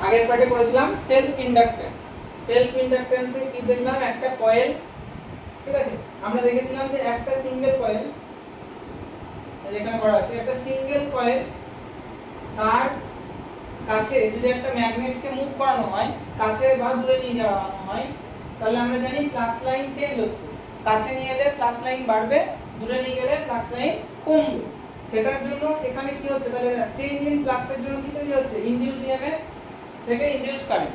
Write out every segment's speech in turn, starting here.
আগের পার্টে পড়েছিলাম সেলফ ইন্ডাকট্যান্স। সেলফ ইন্ডাকট্যান্সে কি দেখলাম, একটা কয়েল, ঠিক আছে, আমরা দেখেছিলাম যে একটা সিঙ্গেল কয়েল, যেখানে করা আছে একটা সিঙ্গেল কয়েল, তার কাছে যদি একটা ম্যাগনেটকে মুভ করানো হয়, কাছে বা দূরে নিয়ে যাওয়া হয়, তাহলে আমরা জানি ফ্লাক্স লাইন চেঞ্জ হচ্ছে। কাছে নিয়ে এলে ফ্লাক্স লাইন বাড়বে, দূরে নিয়ে গেলে ফ্লাক্স লাইন কমবে। সেটার জন্য এখানে কি হচ্ছে, তাহলে চেঞ্জ ইন ফ্লাক্সের জন্য কি তৈরি হচ্ছে, ইনডিউস ইএমএফ থেকে ইনডিউস কারেন্ট,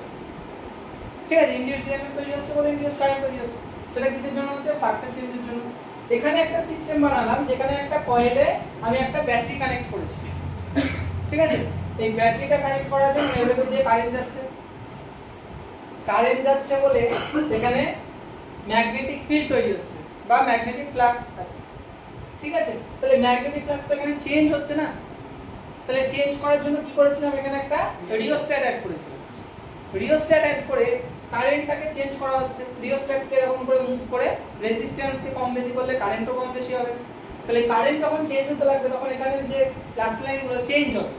ঠিক আছে, ইনডিউস ইএমএফ তৈরি হচ্ছে বলে ইনডিউস কারেন্ট তৈরি হচ্ছে। সেটা কিসের জন্য হচ্ছে, ফ্লাক্সের চেঞ্জের জন্য। এখানে একটা সিস্টেম বানালাম যেখানে একটা কয়েলে আমি একটা ব্যাটারি কানেক্ট করেছি, ঠিক আছে। এই ব্যাটারিটা কানেক্ট করার জন্য এর ভেতর দিয়ে কারেন্ট যাচ্ছে, কারেন্ট যাচ্ছে বলে এখানে ম্যাগনেটিক ফিল্ড তৈরি হচ্ছে বা ম্যাগনেটিক ফ্লাক্স আছে, ঠিক আছে। তাহলে ম্যাগনেটিক ফ্লাক্স এখানে চেঞ্জ হচ্ছে না, তাহলে চেঞ্জ করার জন্য কি করেছিলাম, এখানে একটা রিওস্ট্যাট অ্যাড করেছিলাম। রিওস্ট্যাট অ্যাড করে কারেন্টটাকে চেঞ্জ করা হচ্ছে। রিওস্ট্যাটকে এরকম করে মুভ করে রেজিস্ট্যান্সকে কম বেশি করলে কারেন্টও কম বেশি হবে। তাহলে কারেন্ট যখন চেঞ্জ হতে লাগবে তখন এখানে যে ফ্লাক্স লাইনগুলো চেঞ্জ হবে।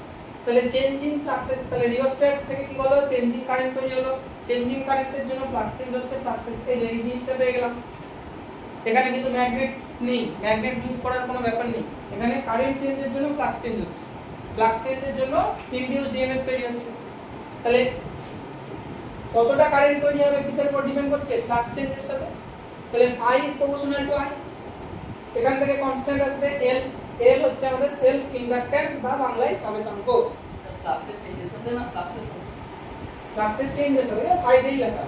তাহলে চেঞ্জিং ফ্লাক্সের, তাহলে রিওস্ট্যাট থেকে কি হলো, চেঞ্জিং কারেন্ট তৈরি হলো। চেঞ্জিং কারেন্টের জন্য ফ্লাক্স চেঞ্জ হচ্ছে, ফ্লাক্সের এই জিনিসটা পেয়ে গেলাম। এখানে কিন্তু ম্যাগনেট নেই, ম্যাগনেট মুভ করার কোনো ব্যাপার নেই। এখানে কারেন্ট চেঞ্জের জন্য ফ্লাক্স চেঞ্জ হচ্ছে, ফ্লাক্স চেঞ্জের জন্য ইনডিউসড ইএমএফ তৈরি হচ্ছে। তাহলে কতটা কারেন্ট তৈরি হবে কিসের উপর ডিপেন্ড করছে, ফ্লাক্স চেঞ্জের সাথে। তাহলে phi is proportional to I। এখান থেকে কনস্ট্যান্ট আসবে L। L হচ্ছে আমাদের সেলফ ইন্ডাকট্যান্স বা বাংলায় সবেসাঙ্ক। ফ্লাক্সের চেঞ্জের সাথে না ফ্লাক্সের সাথে, ফ্লাক্সের চেঞ্জের সাথে phi দেই লেখা,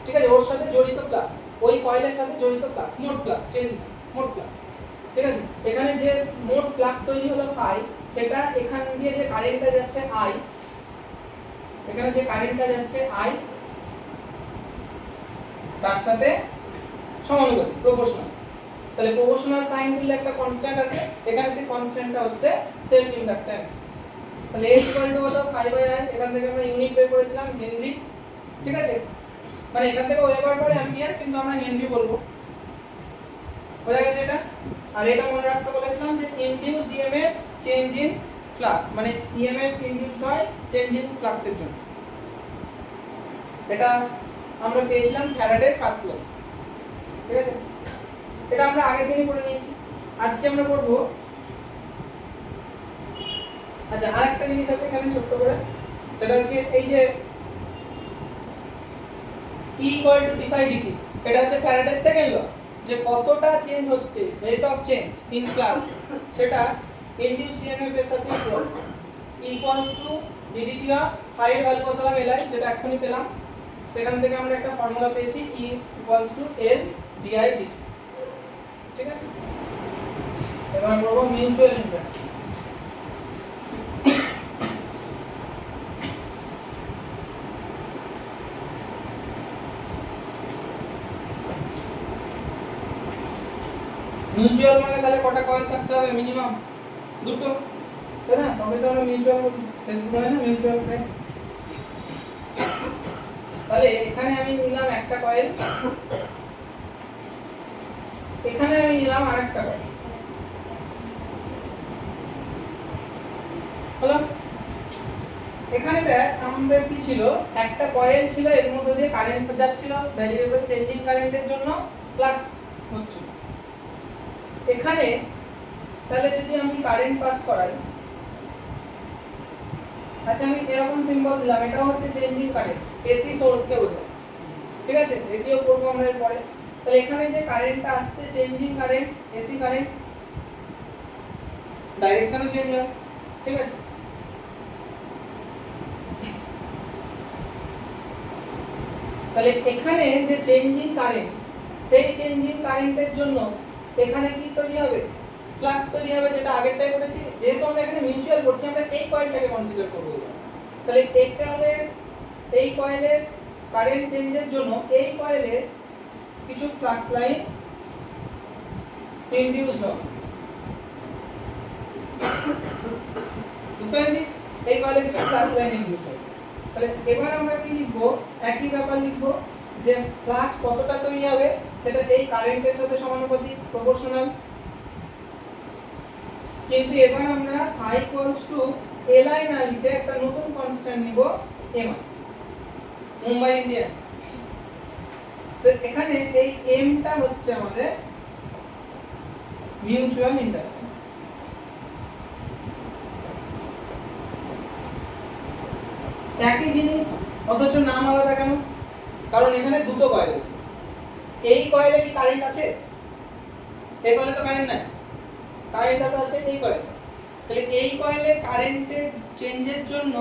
ঠিক আছে, ওর সাথে জড়িত ফ্লাক্স, ওই কয়েলের সাথে জড়িত ফ্লাক্স, মোট ফ্লাক্স চেঞ্জ, মোট ফ্লাক্স, ঠিক আছে। এখানে যে মোট ফ্লাক্স তৈরি হলো phi, সেটা এখান দিয়ে যে কারেন্টটা যাচ্ছে I, এখানে যে কারেন্টটা যাচ্ছে I, তার সাথে সমানুপাতিক, প্রপোর্শনাল। তাহলে প্রপোর্শনাল সাইন করলে একটা কনস্ট্যান্ট আছে, এখানে সেই কনস্ট্যান্টটা হচ্ছে সেলফ ইন্ডাকট্যান্স। তাহলে H = হলো π/I, এখান থেকে আমরা ইউনিট বের করেছিলাম হেনরি, ঠিক আছে, মানে এখান থেকে ওয়েবার/অ্যাম্পিয়ার, কিন্তু আমরা হেনরি বলবো, বোঝা গেছে এটা। আর এটা মনে রাখতে বলেছিলাম যে induced EMF change in flux, মানে ইএমএফ ইনডিউসড হয় চেঞ্জ ইন ফ্লাক্সের জন্য। এটা আমরা পেয়েছিলাম ফ্যারাডের ফার্স্ট ল, ঠিক আছে। এটা আমরা আগের দিনই পড়ে নিয়েছি, আজকে আমরা পড়ব। আচ্ছা, আরেকটা জিনিস আছে এখানে ছোট্ট করে, সেটা হচ্ছে এই যে E = d∅dt, এটা হচ্ছে ফ্যারাডের সেকেন্ড ল, যে কতটা চেঞ্জ হচ্ছে, rate of change in flux, সেটা ইনডিউসড ইএমএফ এর সাথে equal. E = ddt of phi এর ভ্যালু বসালাম Li, যেটা এখনই পেলাম, সেখান থেকে আমরা একটা ফর্মুলা পেয়েছি E = L di/dt, ঠিক আছে। এবার পড়ব মিউচুয়াল ইন্ডাকট্যান্স। মিউচুয়াল মানে তাহলে কটা কয়েল থাকতে হবে, মিনিমাম দুটো, তাই না, তবে তো আমরা মিউচুয়াল হয় না, মিউচুয়াল হয়। তাহলে এখানে আমি নিলাম একটা কয়েল, এখানে আমি নিলাম আরেকটা কয়েল, হলো। এখানে দেখ আমাদের কি ছিল, একটা কয়েল ছিল, এর মধ্যে দিয়ে কারেন্ট যাচ্ছিল, ভ্যারিয়েবল চেঞ্জিং কারেন্টের জন্য ফ্লাক্স হচ্ছে। এখানে তাহলে যদি আমি কারেন্ট পাস করাই, আচ্ছা আমি এরকম সিম্বল দিলাম, এটা হচ্ছে চেঞ্জিং কারেন্ট, এসি সোর্সকে বোঝায়, ঠিক আছে, এসিও করব আমরা এর পরে। তাহলে এখানে যে কারেন্টটা আসছে চেঞ্জিং কারেন্ট, এসি কারেন্ট, ডাইরেকশনও চেঞ্জ হয়, ঠিক আছে। তাহলে এখানে যে চেঞ্জিং কারেন্ট, সেই চেঞ্জিং কারেন্টের জন্য এখানে কি তৈরি হবে, ফ্লাক্স তৈরি হবে, যেটা আগেরটাই করেছি। যেহেতু আমরা এখানে মিউচুয়াল করছি, আমরা এই কয়েলটাকে কনসিডার করব। তাহলে এই কয়েলের কারেন্ট চেঞ্জের জন্য এই কয়েলে কিছু ফ্লাক্স লাইন ইনডিউসড হবে, বুঝতে পেরেছিস, এই কয়েলে কিছু ফ্লাক্স লাইন ইনডিউসড হবে। তাহলে এবার আমরা কি লিখব, একই ব্যাপার লিখব, যে ফ্লাক্স কতটা তৈরি হবে সেটা এই কারেন্টের সাথে সমানুপাতিক, প্রপোর্শনাল। কিন্তু এবার আমরা phi = Li না লিখে একটা নতুন কনস্ট্যান্ট নিব, এমআই, মুম্বাই ইন্ডিয়ান্স। তো এখানে এই এমটা হচ্ছে আমাদের মিউচুয়াল ইন্ডাকট্যান্স। একই জিনিস অথচ নাম আলাদা কেন? কারণ এখানে দুটো কয়েল আছে। এই কয়েলে কি কারেন্ট আছে? এই কয়েলে তো কারেন্ট নাই, কারেন্টটা তো আছে এই কয়েলে। তাহলে এই কয়েলে কারেন্টের চেঞ্জের জন্য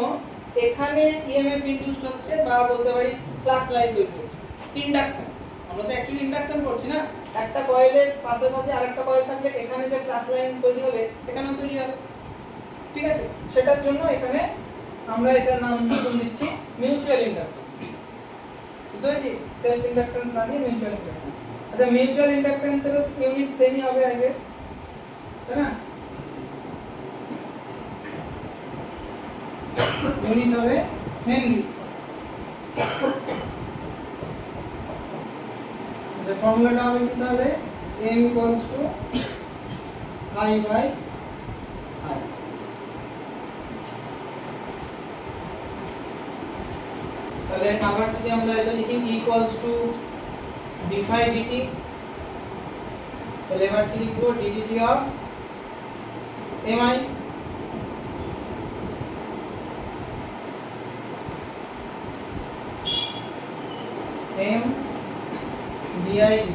এখানে ইএমএফ ইনডিউসড হচ্ছে, বা বলতে পারি ফ্লাক্স লাইন তৈরি হচ্ছে। ইন্ডাকশন, আমরা তো অ্যাকচুয়ালি ইন্ডাকশন করছি না। একটা কয়েলের পাশাপাশি আরেকটা কয়েল থাকলে এখানে যে ফ্লাক্স লাইন তৈরি হলে এখানেও তৈরি হবে, ঠিক আছে? সেটার জন্য এখানে আমরা এটার নাম দিচ্ছি মিউচুয়াল ইন্ডাকট্যান্স। বুঝতে পেরেছি? সেলফ ইন্ডাকট্যান্স না দিয়ে মিউচুয়াল ইন্ডাকট্যান্স। আচ্ছা, মিউচুয়াল ইন্ডাকট্যান্সের ইউনিট সেমই হবে আই গেস, তাই না? ইউনিট হবে হেনরি। আচ্ছা, ফর্মুলাটা হবে কি তাহলে? m = I/I। তাহলে আবার যদি আমরা এটা লিখি E = d∅dt, তাহলে এবার কি লিখবো? ddt of mi m di dt।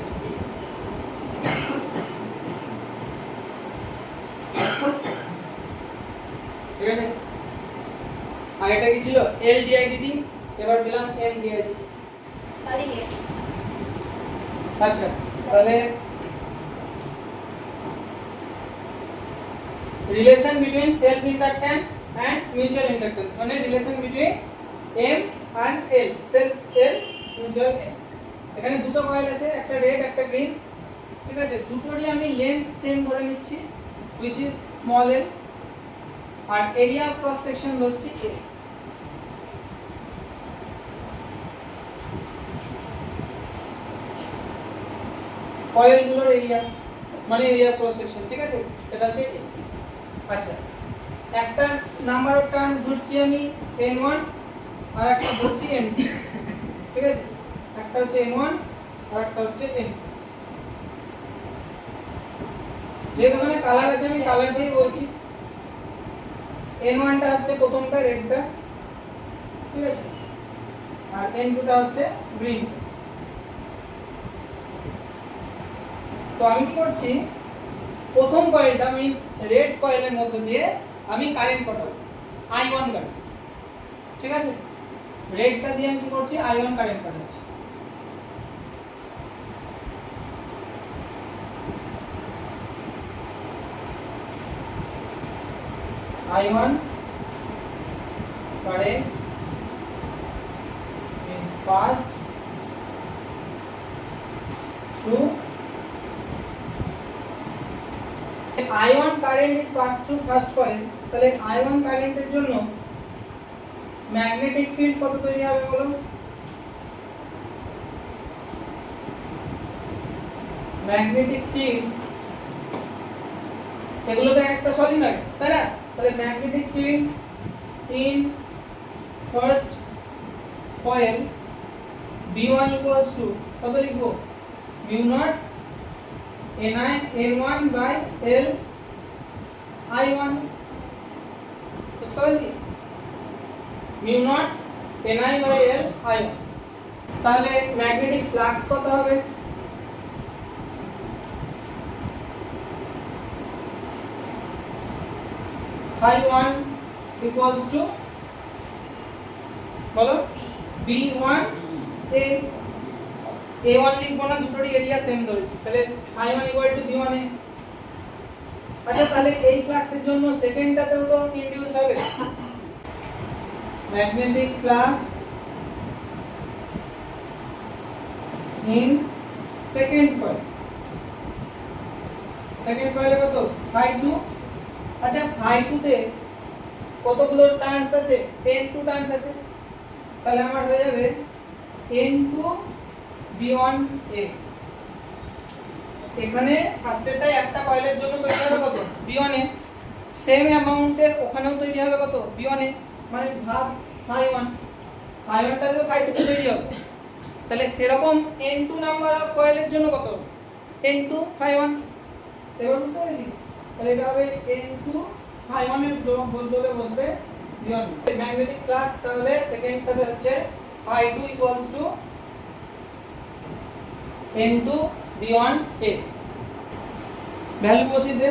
ঠিক আছে? আর এটা কি ছিল? L di dt, এবার পেলাম m di dt। আচ্ছা, তাহলে relation between self inductance and mutual inductance, মানে relation between m and l, self l, mutual l। এখানে দুটো কয়েল আছে, একটা রেড একটা গ্রিন, ঠিক আছে? দুটোরই আমি লেন্থ সেম ধরে নিচ্ছি, which is small l, আর এরিয়া অফ ক্রস সেকশন ধরছি a। কয়েলগুলোর এরিয়া মানে এরিয়া অফ ক্রস সেকশন, ঠিক আছে? সেটা হচ্ছে a। আচ্ছা, একটা নাম্বার অফ টার্নস ধরছি আমি n1, আর একটা ধরছি n2, ঠিক আছে? একটা হচ্ছে n1 আর একটা হচ্ছে n2। যেহেতু মানে কালার আছে আমি কালার দিয়ে বলছি। n1 টা হচ্ছে প্রথমটা রেডটা, ঠিক আছে? আর n2 টা হচ্ছে গ্রিন। তো আমি কি করছি? প্রথম কয়েলটা মিন্স রেড কয়েলের মধ্যে দিয়ে আমি কারেন্ট পাঠাবো, I1 কারেন্ট, ঠিক আছে? রেডটা দিয়ে আমি কি করছি? I1 কারেন্ট পাঠাচ্ছি। I1 current is passed through I1 current is passed through first coil। তাহলে I1 কারেন্টের জন্য ম্যাগনেটিক ফিল্ড কত তৈরি হবে বলো? ম্যাগনেটিক ফিল্ড, এগুলো তো একটা সলিনয়েড, তাই না? তাহলে magnetic field in first coil B1 = কত লিখবো? μ0 ni n1 by l I1। বুঝতে পারলি? μ0 ni by l I1। তাহলে ম্যাগনেটিক ফ্লাক্স কত হবে? ∅1 = বলো B1 a। A1 লিখবো না, দুটোরই এরিয়া সেম ধরেছি, তাহলে I1 = B1 a। আচ্ছা, তাহলে এই ফ্লাক্সের জন্য সেকেন্ডটাতেও তো ইনডিউসড হবে magnetic flux in second coil. Second কয়েলে কত? ∅2। আচ্ছা, ∅2 তে কতগুলো টার্নস আছে? n2 টার্নস আছে। তাহলে আমার হয়ে যাবে n2 B1 a। এখানে ফার্স্টেরটাই একটা কয়েলের জন্য তৈরি হবে কত? B1 a। সেম অ্যামাউন্টের ওখানেও তৈরি হবে কত? B1 a, মানে ভাগ ∅1। phi1 টা তো phi2 কে তৈরি হবে, তাহলে সেরকম n2 নাম্বার অফ কয়েলের জন্য কত n2 phi1, এবার বুঝতে পেরেছিস? তাহলে এটা হবে n2 phi1 এর যোগ বলতে হলে বসবে v1। ম্যাগনেটিক ফ্লাক্স তাহলে সেকেন্ডটাতে হচ্ছে phi2 equals to n2 v1 a, value বসিয়ে দে।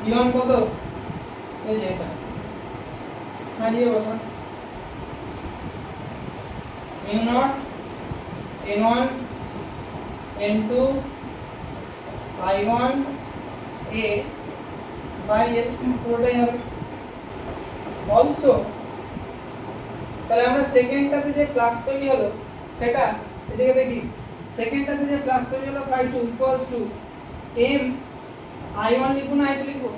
v1 কত, এই যে এটা সাজিয়ে বসা, mu naught n1 n2 i1 a by l পুরোটাই হবে। অলসো তাহলে আমরা সেকেন্ডটাতে যে ফ্লাক্স তৈরি হলো সেটা এদিকে দেখিস, সেকেন্ডটাতে যে ফ্লাক্স তৈরি হলো phi2 equals to m i1 লিখবো না i2 লিখবো,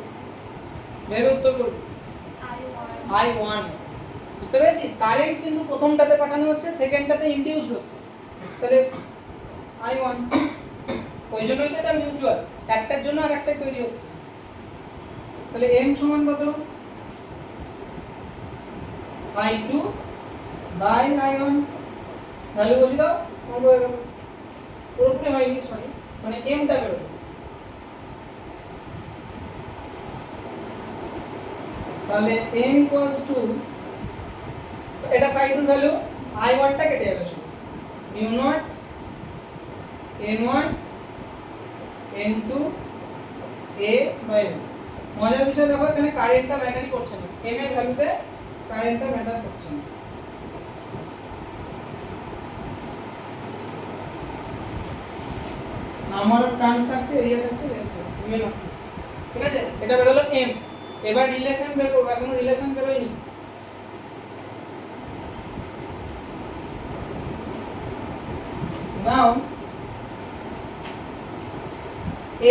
ভেবে উত্তর করব। i1, বুঝতে পেরেছিস? কারেন্ট কিন্তু প্রথমটাতে পাঠানো হচ্ছে, সেকেন্ডটাতে ইনডিউসড হচ্ছে, তাহলে i1, ওই জন্যই তো এটা মিউচুয়াল, একটার জন্য আর একটাই তৈরি হচ্ছে। তাহলে m সমান কত, i2 বাই i1, ভ্যালু বসিয়ে দাও, অঙ্ক হয়ে গেল। পুরোপুরি হয়নি, সরি, মানে m টা বেরোবে। তাহলে m equals to, এটা phi2 ভ্যালু, i1 টা কেটে যাবে শুধু, mu naught n1 n2 a by l। মজার বিষয় দেখো, এখানে কারেন্টটা ম্যাটারই করছে না, m এর ভ্যালুতে কারেন্টটা ম্যাটার করছে না। নাম্বার অফ টার্নস থাকছে, এরিয়া থাকছে, লেন্থ থাকছে, মিউ নট, ঠিক আছে? এটা বেরোলো m। এবার রিলেশন বের করব, এখনো রিলেশন বেরোয়নি। নাও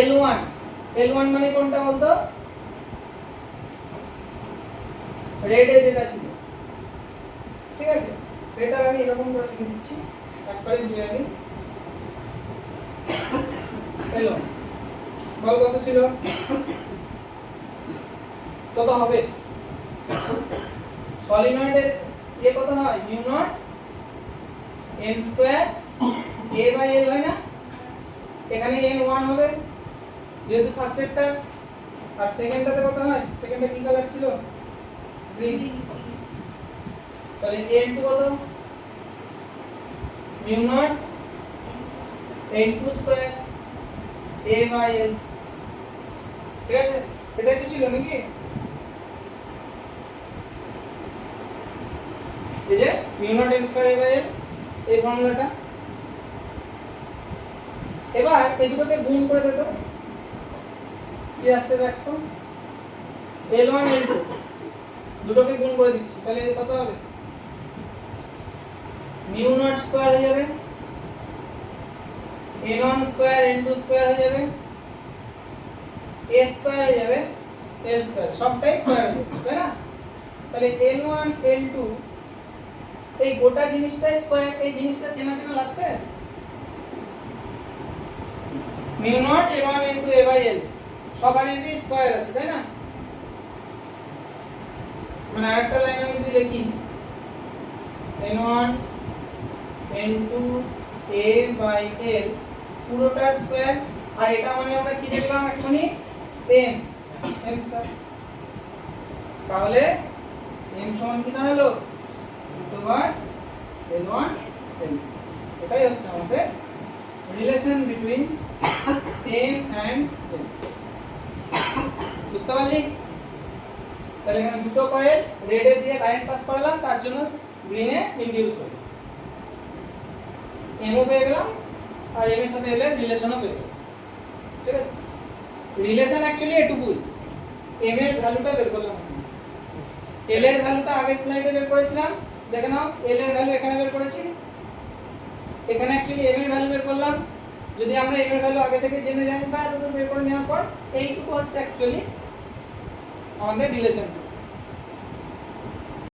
L1, L1 মানে কোনটা বলতো? রেডে যেটা ছিল, ঠিক আছে? এটা আমি এরকম করে লিখে দিচ্ছি, একবারে বুঝে যাবি। L1 বল কত ছিল, কত হবে? সলিনয়েডের এ কত হয়, mu not m square a by l হয় না? এখানে n1 হবে যেহেতু ফার্স্ট এরটা, আর সেকেন্ডটাতে কত হয়, সেকেন্ডটা কি কালার ছিল, গ্রিন, তাহলে n2 কত, mu not n2 square a by l, ঠিক আছে? এটাই তো ছিল নাকি? এই যে mu not m square a by l, এই ফর্মুলাটা। এবার এই দুটোকে গুণ করে দে তো, কি আসছে দেখো, L1 L2 দুটোকে গুণ করে দিচ্ছি, তাহলে কত হবে, মিউ নট স্কয়ার হয়ে যাবে, n1 স্কয়ার n2 স্কয়ার হয়ে যাবে, a স্কয়ার হয়ে যাবে, l স্কয়ার, সবটাই স্কয়ার হয়ে যাবে, তাই না? তাহলে n1 n2 এই গোটা জিনিসটাই স্কয়ার, এই জিনিসটা চেনা চেনা লাগছে, mu not n1 n2 a by l সবারই স্কয়ার আছে, তাই না? মানে আরেকটা লাইন আমি যদি লিখি n1 n2 a by l পুরোটার স্কয়ার, আর এটা মানে আমরা কি দেখলাম এখনি, m স্কয়ার। তাহলে m সমান কি দাঁড়ালো, √n1 n, এটাই হচ্ছে আমাদের relation between m and n। বুঝতে পারলি? তাহলে এখানে দুটো কয়েল রেডে দিয়ে কারেন্ট পাস করালাম, তার জন্য গ্রিনে ইনডিউস হলো, এমও পেয়ে গেলাম, আর এম এর সাথে এল এর রিলেশনও পেয়ে গেলাম, ঠিক আছে? রিলেশন অ্যাকচুয়ালি এটুকুই, এম এর ভ্যালুটা বের করলাম, এল এর ভ্যালুটা আগের স্লাইডে বের করেছিলাম, দেখে নাও, এল এর ভ্যালু এখানে বের করেছি, এখানে অ্যাকচুয়ালি এম এর ভ্যালু বের করলাম। যদি আমরা এম এর ভ্যালু আগে থেকে জেনে যাই বা এতদূর বের করে নেওয়ার পর, এইটুকু হচ্ছে অ্যাকচুয়ালি আমাদের রিলেশন।